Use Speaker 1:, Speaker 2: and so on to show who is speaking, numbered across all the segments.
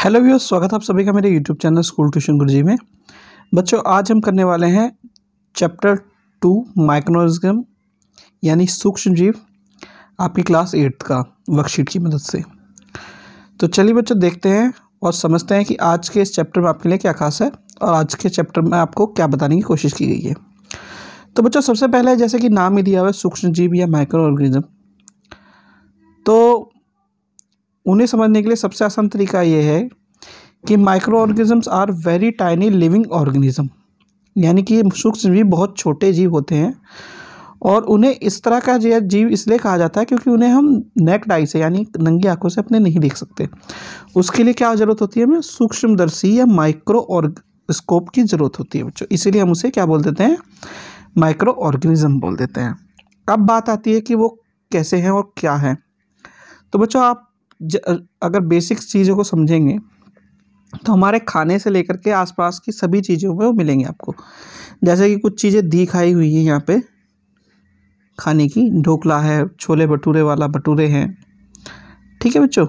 Speaker 1: Hello viewers, स्वागत है आप सभी का मेरे यूट्यूब चैनल स्कूल ट्यूशन गुरुजी में। बच्चों, आज हम करने वाले हैं चैप्टर 2 माइक्रोऑर्गेनिज्म यानी सूक्ष्म जीव, आपकी क्लास 8 का वर्कशीट की मदद से। तो चलिए बच्चों, देखते हैं और समझते हैं कि आज के इस चैप्टर में आपके लिए क्या खास है और आज के चैप्टर में आपको क्या बताने की कोशिश की गई है। तो बच्चों, सबसे पहले जैसे कि नाम ही दिया हुआ है सूक्ष्म जीव या माइक्रो ऑर्गेनिज्म, तो उन्हें समझने के लिए सबसे आसान तरीका ये है कि microorganisms are very tiny living organism, यानी कि ये सूक्ष्म जीव बहुत छोटे जीव होते हैं और उन्हें इस तरह का जीव इसलिए कहा जाता है क्योंकि उन्हें हम नेक्ड आई से यानी नंगी आंखों से अपने नहीं देख सकते। उसके लिए क्या ज़रूरत होती है, हमें सूक्ष्मदर्शी या माइक्रो ऑर्गोस्कोप की ज़रूरत होती है बच्चों, इसीलिए हम उसे क्या बोल देते हैं, माइक्रो ऑर्गेनिज्म बोल देते हैं। अब बात आती है कि वो कैसे हैं और क्या है। तो बच्चों, आप अगर बेसिक चीज़ों को समझेंगे तो हमारे खाने से लेकर के आसपास की सभी चीज़ों में वो मिलेंगे आपको। जैसे कि कुछ चीज़ें दिखाई हुई हैं यहाँ पे खाने की, ढोकला है, छोले भटूरे वाला भटूरे हैं, ठीक है बच्चों।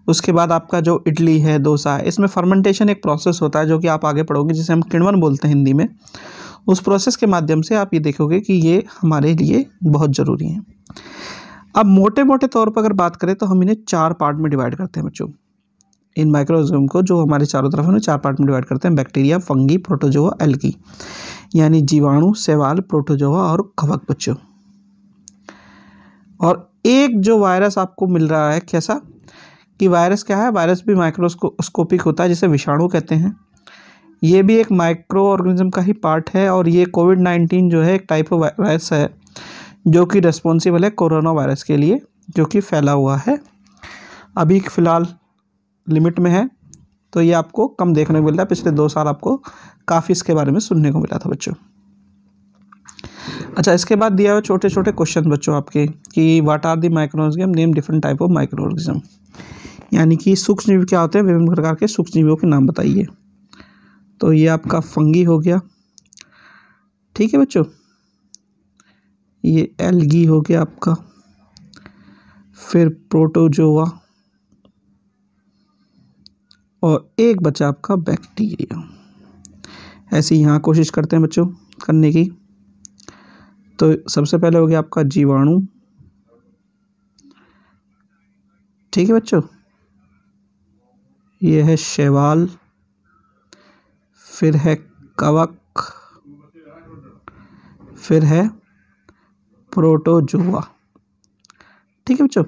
Speaker 1: उसके बाद आपका जो इडली है, डोसा है, इसमें फर्मेंटेशन एक प्रोसेस होता है जो कि आप आगे पढ़ोगे, जिसे हम किण्वन बोलते हैं हिंदी में। उस प्रोसेस के माध्यम से आप ये देखोगे कि ये हमारे लिए बहुत ज़रूरी है। अब मोटे मोटे तौर पर अगर बात करें तो हम इन्हें 4 पार्ट में डिवाइड करते हैं बच्चों। इन माइक्रोऑर्गेनिज्म को जो हमारे चारों तरफ है उन्हें 4 पार्ट में डिवाइड करते हैं, बैक्टीरिया, फंगी, प्रोटोजोआ, एल्गी, यानी जीवाणु, शैवाल, प्रोटोजोआ और कवक बच्चों। और एक जो वायरस आपको मिल रहा है, कैसा कि वायरस क्या है, वायरस भी माइक्रोस्कोपिक होता है जिसे विषाणु कहते हैं। ये भी एक माइक्रो ऑर्गेनिज्म का ही पार्ट है और ये कोविड-19 जो है एक टाइप ऑफ वायरस है जो कि रिस्पॉन्सिबल है कोरोना वायरस के लिए, जो कि फैला हुआ है, अभी फ़िलहाल लिमिट में है। तो ये आपको कम देखने को मिलता है, पिछले 2 साल आपको काफ़ी इसके बारे में सुनने को मिला था बच्चों। अच्छा, इसके बाद दिया हुआ छोटे छोटे क्वेश्चन बच्चों आपके कि what are the microorganism, name different type of microorganism, यानी कि सूक्ष्म जीव क्या होते हैं, विभिन्न प्रकार के सूक्ष्म जीवों के नाम बताइए। तो ये आपका फंगी हो गया, ठीक है बच्चों, ये एल्गी हो गया आपका, फिर प्रोटोजोआ और एक बचा आपका बैक्टीरिया। ऐसे यहाँ कोशिश करते हैं बच्चों करने की। तो सबसे पहले हो गया आपका जीवाणु, ठीक है बच्चों, ये है शैवाल, फिर है कवक, फिर है प्रोटोजोआ, ठीक है बच्चों।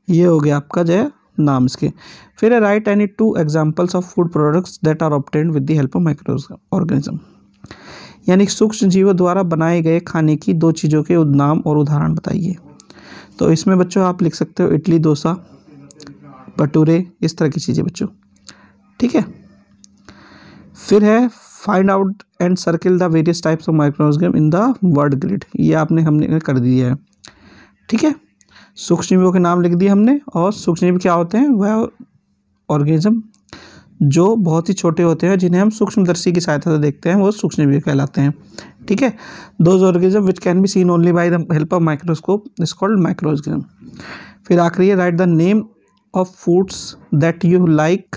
Speaker 1: ये हो गया आपका जो है नाम इसके। फिर है write any 2 examples of food products that are obtained with the help of microorganism, यानी सूक्ष्म जीवों द्वारा बनाए गए खाने की 2 चीज़ों के नाम और उदाहरण बताइए। तो इसमें बच्चों आप लिख सकते हो इडली, डोसा, भटूरे, इस तरह की चीज़ें बच्चों, ठीक है। फिर है find out and circle the various types of microorganism in the word grid, ये हमने कर दिया है, ठीक है। सूक्ष्म जीवों के नाम लिख दिए हमने, और सूक्ष्म जीव क्या होते हैं, वह ऑर्गेनिज्म जो बहुत ही छोटे होते हैं जिन्हें हम सूक्ष्मदर्शी की सहायता से देखते हैं, वो सूक्ष्म जीव कहलाते हैं, ठीक है। Those organism which can be seen only by the help of microscope is called microorganism. फिर आखिरी है right the name of foods that you like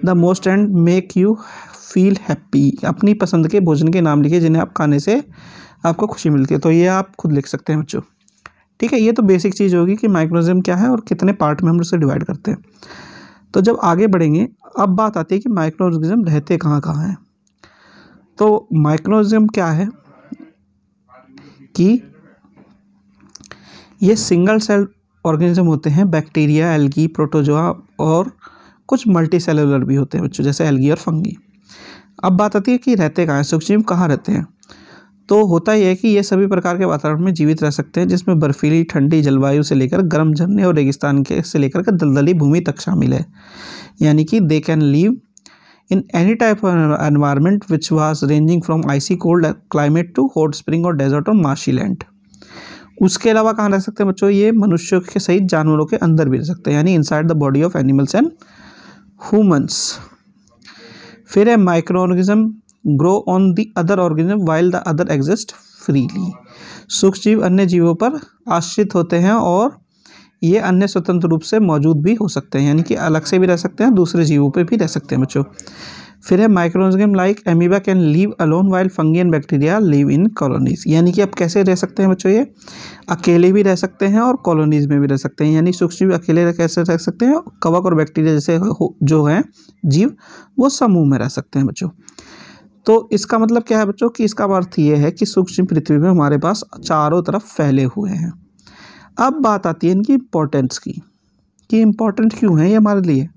Speaker 1: the most and make you feel happy, अपनी पसंद के भोजन के नाम लिखिए जिन्हें आप खाने से आपको खुशी मिलती है। तो ये आप खुद लिख सकते हैं बच्चों, ठीक है। ये तो बेसिक चीज़ होगी कि माइक्रोऑर्गेनिज्म क्या है और कितने पार्ट में हम उसे डिवाइड करते हैं। तो जब आगे बढ़ेंगे, अब बात आती है कि माइक्रोऑर्गेनिज्म रहते कहाँ कहाँ हैं। तो माइक्रोऑर्गेनिज्म क्या है कि ये सिंगल सेल ऑर्गेनिज्म होते हैं, बैक्टीरिया, एल्गी, प्रोटोजोआ और कुछ मल्टी सेलुलर भी होते हैं बच्चों, जैसे एल्गी और फंगी। अब बात आती है कि रहते कहाँ हैं, सूक्ष्म जीव कहाँ रहते हैं। तो होता यह है कि ये सभी प्रकार के वातावरण में जीवित रह सकते हैं, जिसमें बर्फीली ठंडी जलवायु से लेकर गर्म झरने और रेगिस्तान के से लेकर के दलदली भूमि तक शामिल है, यानी कि they can live in any type of environment which was ranging from icy cold climate to hot spring और डेजर्ट और मार्शी लैंड। उसके अलावा कहाँ रह सकते हैं बच्चों, ये मनुष्यों के सहित जानवरों के अंदर भी रह सकते हैं, यानी inside the body of animals and humans. फिर है micro organism grow on the other organism while the other exist freely, सूक्ष्म जीव अन्य जीवों पर आश्रित होते हैं और ये अन्य स्वतंत्र रूप से मौजूद भी हो सकते हैं, यानी कि अलग से भी रह सकते हैं, दूसरे जीवों पे भी रह सकते हैं बच्चों। फिर है microorganism like amoeba can leave alone while fungi and bacteria leave in colonies, यानी कि अब कैसे रह सकते हैं बच्चों, ये अकेले भी रह सकते हैं और कॉलोनीज में भी रह सकते हैं, यानी सूक्ष्मजीव अकेले कैसे रह सकते हैं, कवक और बैक्टीरिया जैसे जो हैं जीव वो समूह में रह सकते हैं बच्चों। तो इसका मतलब क्या है बच्चों कि इसका अर्थ ये है कि सूक्ष्म पृथ्वी में हमारे पास चारों तरफ फैले हुए हैं। अब बात आती है इनकी इम्पोर्टेंस की, कि इम्पोर्टेंट क्यों है ये हमारे लिए।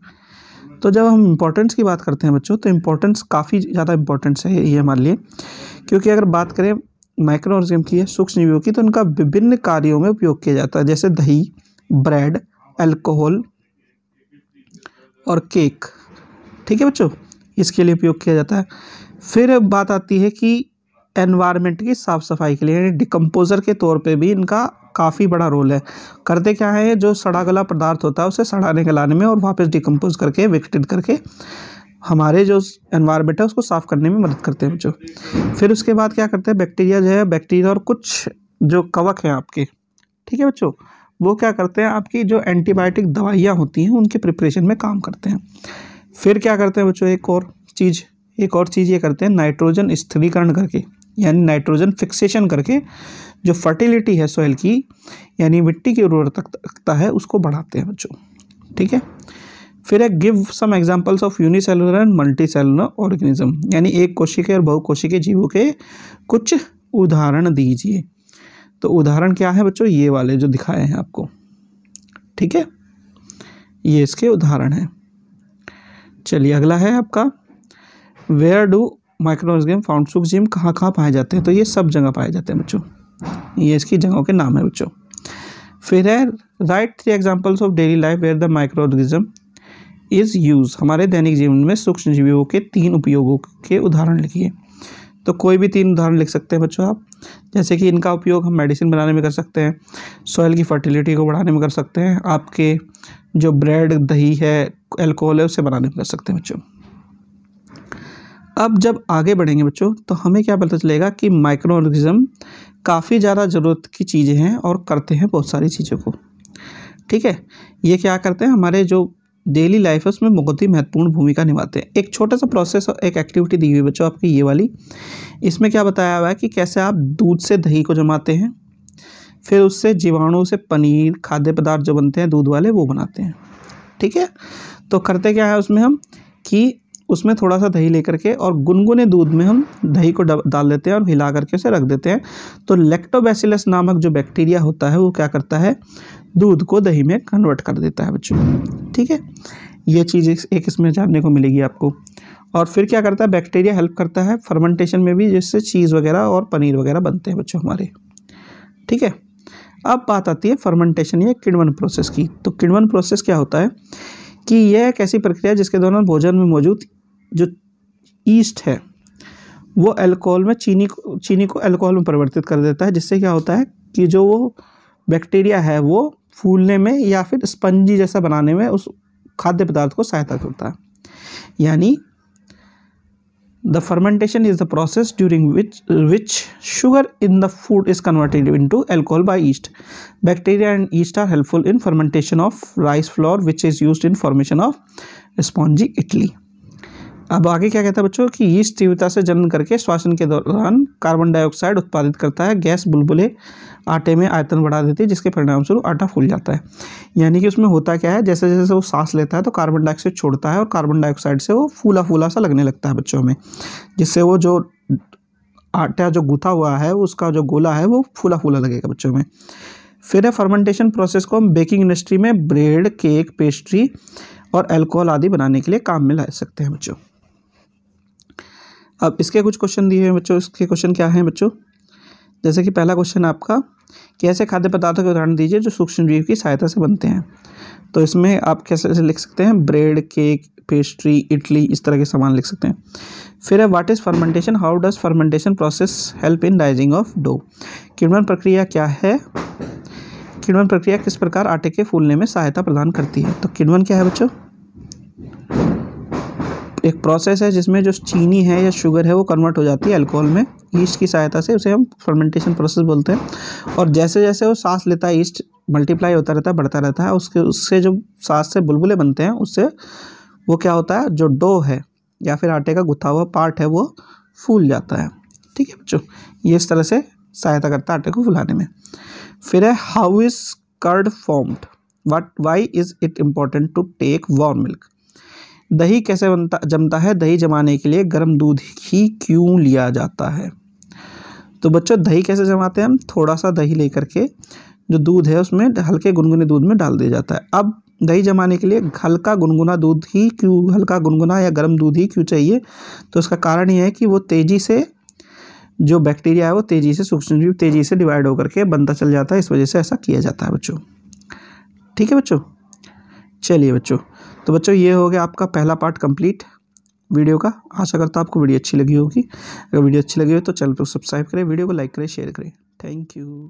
Speaker 1: तो जब हम इम्पोर्टेंस की बात करते हैं बच्चों, तो इम्पोर्टेंस काफ़ी ज़्यादा इम्पोर्टेंस है ये हमारे लिए, क्योंकि अगर बात करें माइक्रो ऑर्गेनिज्म की, सूक्ष्मजीवों की, तो उनका विभिन्न कार्यों में उपयोग किया जाता है, जैसे दही, ब्रेड, अल्कोहल और केक। ठीक है बच्चों, इसके लिए उपयोग किया जाता है। फिर बात आती है कि एनवायरनमेंट की साफ़ सफाई के लिए, यानी डिकम्पोजर के तौर पे भी इनका काफ़ी बड़ा रोल है। करते क्या है, जो सड़ा गला पदार्थ होता है उसे सड़ाने गलाने में और वापस डिकम्पोज करके विघटित करके हमारे जो एनवायरनमेंट है उसको साफ़ करने में मदद करते हैं बच्चों। फिर उसके बाद क्या करते हैं, बैक्टीरिया जो है, बैक्टीरिया और कुछ जो कवक हैं आपके, ठीक है बच्चों, वो क्या करते हैं, आपकी जो एंटीबायोटिक दवाइयाँ होती हैं उनके प्रिपरेशन में काम करते हैं। फिर क्या करते हैं बच्चों, एक और चीज़ ये करते हैं, नाइट्रोजन स्थिरीकरण करके, यानी नाइट्रोजन फिक्सेशन करके जो फर्टिलिटी है सॉइल की, यानी मिट्टी की उर्वरकता है, उसको बढ़ाते हैं बच्चों। ठीक है। फिर है give some examples of unicellular and multicellular organism, यानी एक कोशिकीय और बहुकोशिकीय जीवों के कुछ उदाहरण दीजिए। तो उदाहरण क्या है बच्चों, ये वाले जो दिखाए हैं आपको, ठीक है, ये इसके उदाहरण हैं। चलिए अगला है आपका, वेयर डू माइक्रोऑर्गेनिज्म फाउंड, सूक्ष्मजीव कहाँ कहाँ पाए जाते हैं, तो ये सब जगह पाए जाते हैं बच्चों, ये इसकी जगहों के नाम है बच्चों। फिर है write 3 examples of daily life where the microorganism is use, हमारे दैनिक जीवन में सूक्ष्मजीवों के 3 उपयोगों के उदाहरण लिखिए। तो कोई भी 3 उदाहरण लिख सकते हैं बच्चों आप, जैसे कि इनका उपयोग हम मेडिसिन बनाने में कर सकते हैं, सॉइल की फर्टिलिटी को बढ़ाने में कर सकते हैं, आपके जो ब्रेड, दही है, अल्कोहल है, उसे बनाने में कर सकते हैं बच्चों। अब जब आगे बढ़ेंगे बच्चों, तो हमें क्या पता चलेगा कि माइक्रो ऑर्गेनिज्म काफ़ी ज़्यादा ज़रूरत की चीज़ें हैं और करते हैं बहुत सारी चीज़ों को। ठीक है, ये क्या करते हैं, हमारे जो डेली लाइफ है उसमें बहुत ही महत्वपूर्ण भूमिका निभाते हैं। एक छोटा सा प्रोसेस और एक एक्टिविटी दी हुई है बच्चों आपकी ये वाली, इसमें क्या बताया हुआ है कि कैसे आप दूध से दही को जमाते हैं, फिर उससे जीवाणु से पनीर, खाद्य पदार्थ जो बनते हैं दूध वाले, वो बनाते हैं। ठीक है, तो करते क्या है उसमें हम कि उसमें थोड़ा सा दही लेकर के और गुनगुने दूध में हम दही को डाल देते हैं और हिला करके उसे रख देते हैं। तो लैक्टोबैसिलस नामक जो बैक्टीरिया होता है वो क्या करता है, दूध को दही में कन्वर्ट कर देता है बच्चों। ठीक है, ये चीज़ एक इसमें जानने को मिलेगी आपको। और फिर क्या करता है, बैक्टीरिया हेल्प करता है फर्मेंटेशन में भी, जिससे चीज़ वगैरह और पनीर वगैरह बनते हैं बच्चों हमारे। ठीक है, अब बात आती है फर्मेंटेशन या किण्वन प्रोसेस की। तो किण्वन प्रोसेस क्या होता है कि यह एक ऐसी प्रक्रिया जिसके दौरान भोजन में मौजूद जो ईस्ट है वो अल्कोहल में चीनी को अल्कोहल में परिवर्तित कर देता है, जिससे क्या होता है कि जो वो बैक्टीरिया है वो फूलने में या फिर स्पंजी जैसा बनाने में उस खाद्य पदार्थ को सहायता करता है। यानी the fermentation is the process during which sugar in the food is converted into alcohol by yeast. Bacteria and yeast are helpful in fermentation of rice flour which is used in formation of spongy idli. अब आगे क्या कहता है बच्चों कि yeast तीव्रता से जनन करके श्वसन के दौरान कार्बन डाइऑक्साइड उत्पादित करता है। गैस बुलबुले आटे में आयतन बढ़ा देती है, जिसके परिणामस्वरूप आटा फूल जाता है। यानी कि उसमें होता क्या है, जैसे जैसे वो सांस लेता है तो कार्बन डाइऑक्साइड छोड़ता है और कार्बन डाइऑक्साइड से वो फूला फूला सा लगने लगता है बच्चों में, जिससे वो जो आटा जो गूथा हुआ है उसका जो गोला है वो फूला फूला लगेगा बच्चों में। फिर है फर्मेंटेशन प्रोसेस को हम बेकिंग इंडस्ट्री में ब्रेड, केक, पेस्ट्री और अल्कोहल आदि बनाने के लिए काम में ला सकते हैं बच्चों। अब इसके कुछ क्वेश्चन दिए हैं बच्चों। इसके क्वेश्चन क्या हैं बच्चों, जैसे कि पहला क्वेश्चन आपका कि ऐसे खाद्य पदार्थों के उदाहरण दीजिए जो सूक्ष्मजीव की सहायता से बनते हैं। तो इसमें आप कैसे लिख सकते हैं, ब्रेड, केक, पेस्ट्री, इडली, इस तरह के सामान लिख सकते हैं। फिर है what is fermentation, how does fermentation process help in rising of dough. किण्वन प्रक्रिया क्या है, किण्वन प्रक्रिया किस प्रकार आटे के फूलने में सहायता प्रदान करती है। तो किण्वन क्या है बच्चों, एक प्रोसेस है जिसमें जो चीनी है या शुगर है वो कन्वर्ट हो जाती है अल्कोहल में ईस्ट की सहायता से, उसे हम फर्मेंटेशन प्रोसेस बोलते हैं। और जैसे जैसे वो सांस लेता है ईस्ट मल्टीप्लाई होता रहता है, बढ़ता रहता है, उससे जो सांस से बुलबुले बनते हैं उससे वो क्या होता है, जो डो है या फिर आटे का गुथा हुआ पार्ट है वो फूल जाता है। ठीक है बच्चों, ये इस तरह से सहायता करता है आटे को फुलाने में। फिर है how is curd formed, why is it important to take warm milk. दही कैसे जमता है, दही जमाने के लिए गर्म दूध ही क्यों लिया जाता है। तो बच्चों दही कैसे जमाते हैं हम, थोड़ा सा दही लेकर के जो दूध है उसमें हल्के गुनगुने दूध में डाल दिया जाता है। अब दही जमाने के लिए हल्का गुनगुना दूध ही क्यों, हल्का गुनगुना या गर्म दूध ही क्यों चाहिए, तो उसका कारण ये है कि वो तेज़ी से जो बैक्टीरिया है वो तेज़ी से, सूक्ष्मजीव तेज़ी से डिवाइड होकर के बनता चल जाता है, इस वजह से ऐसा किया जाता है बच्चों। ठीक है बच्चों, चलिए बच्चों, तो बच्चों ये हो गया आपका पहला पार्ट कंप्लीट वीडियो का। आशा करता हूँ आपको वीडियो अच्छी लगी होगी। अगर वीडियो अच्छी लगी हो तो चैनल को सब्सक्राइब करें, वीडियो को लाइक करें, शेयर करें। Thank you.